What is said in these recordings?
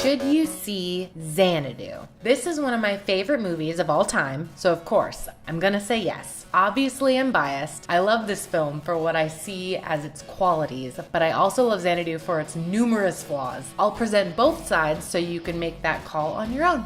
Should you see Xanadu? This is one of my favorite movies of all time, so of course, I'm gonna say yes. Obviously, I'm biased. I love this film for what I see as its qualities, but I also love Xanadu for its numerous flaws. I'll present both sides so you can make that call on your own.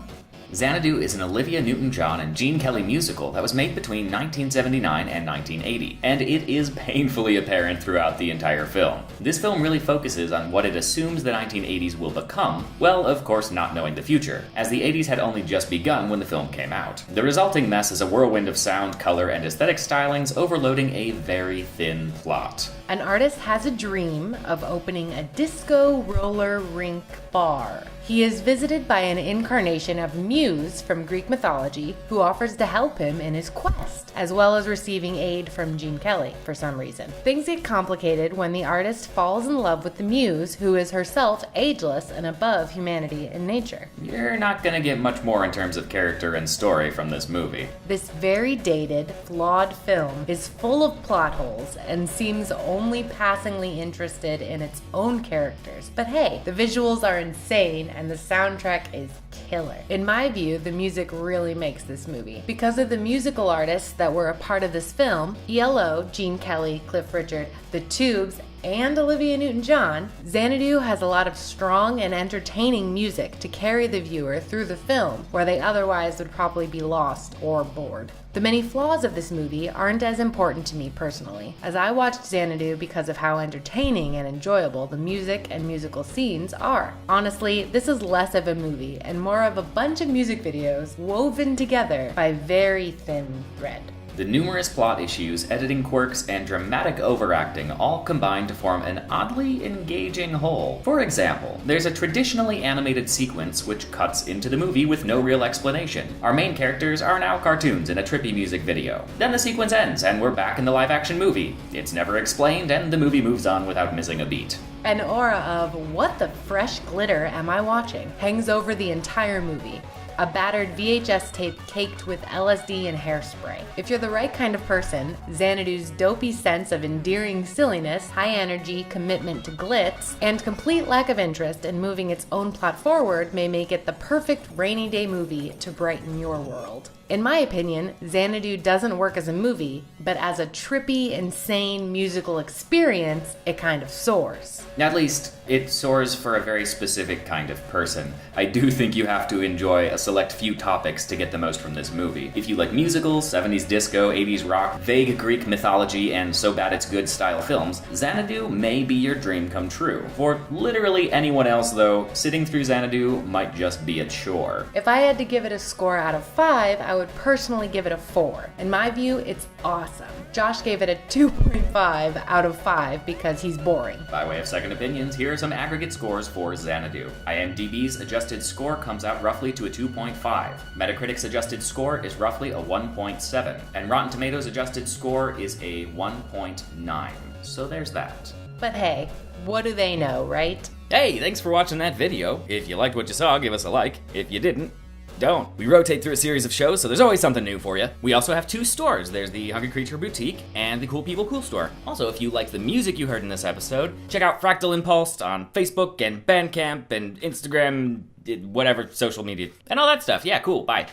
Xanadu is an Olivia Newton-John and Gene Kelly musical that was made between 1979 and 1980, and it is painfully apparent throughout the entire film. This film really focuses on what it assumes the 1980s will become, well, of course not knowing the future, as the 80s had only just begun when the film came out. The resulting mess is a whirlwind of sound, color, and aesthetic stylings overloading a very thin plot. An artist has a dream of opening a disco roller rink bar. He is visited by an incarnation of Muse from Greek mythology who offers to help him in his quest, as well as receiving aid from Gene Kelly for some reason. Things get complicated when the artist falls in love with the Muse, who is herself ageless and above humanity and nature. You're not gonna get much more in terms of character and story from this movie. This very dated, flawed film is full of plot holes and seems only passingly interested in its own characters. But hey, the visuals are insane and the soundtrack is killer. In my view, the music really makes this movie. Because of the musical artists that were a part of this film, ELO, Gene Kelly, Cliff Richard, The Tubes, and Olivia Newton-John, Xanadu has a lot of strong and entertaining music to carry the viewer through the film, where they otherwise would probably be lost or bored. The many flaws of this movie aren't as important to me personally, as I watched Xanadu because of how entertaining and enjoyable the music and musical scenes are. Honestly, this is less of a movie and more of a bunch of music videos woven together by very thin thread. The numerous plot issues, editing quirks, and dramatic overacting all combine to form an oddly engaging whole. For example, there's a traditionally animated sequence which cuts into the movie with no real explanation. Our main characters are now cartoons in a trippy music video. Then the sequence ends, and we're back in the live-action movie. It's never explained, and the movie moves on without missing a beat. An aura of "what the fresh glitter am I watching?" hangs over the entire movie. A battered VHS tape caked with LSD and hairspray. If you're the right kind of person, Xanadu's dopey sense of endearing silliness, high energy, commitment to glitz, and complete lack of interest in moving its own plot forward may make it the perfect rainy day movie to brighten your world. In my opinion, Xanadu doesn't work as a movie, but as a trippy, insane musical experience, it kind of soars. At least, it soars for a very specific kind of person. I do think you have to enjoy a select few topics to get the most from this movie. If you like musicals, 70s disco, 80s rock, vague Greek mythology, and so bad it's good style films, Xanadu may be your dream come true. For literally anyone else though, sitting through Xanadu might just be a chore. If I had to give it a score out of 5, I would personally give it a 4. In my view, it's awesome. Josh gave it a 2.5 out of 5 because he's boring. By way of second opinions, here are some aggregate scores for Xanadu. IMDb's adjusted score comes out roughly to a 2.5. Metacritic's adjusted score is roughly a 1.7. And Rotten Tomatoes' adjusted score is a 1.9. So there's that. But hey, what do they know, right? Hey, thanks for watching that video. If you liked what you saw, give us a like. If you didn't, don't. We rotate through a series of shows, so there's always something new for you. We also have 2 stores. There's the Hungry Creature Boutique and the Cool People Cool Store. Also, if you like the music you heard in this episode, check out Fractal Impulse on Facebook and Bandcamp and Instagram, whatever social media, and all that stuff. Yeah, cool. Bye.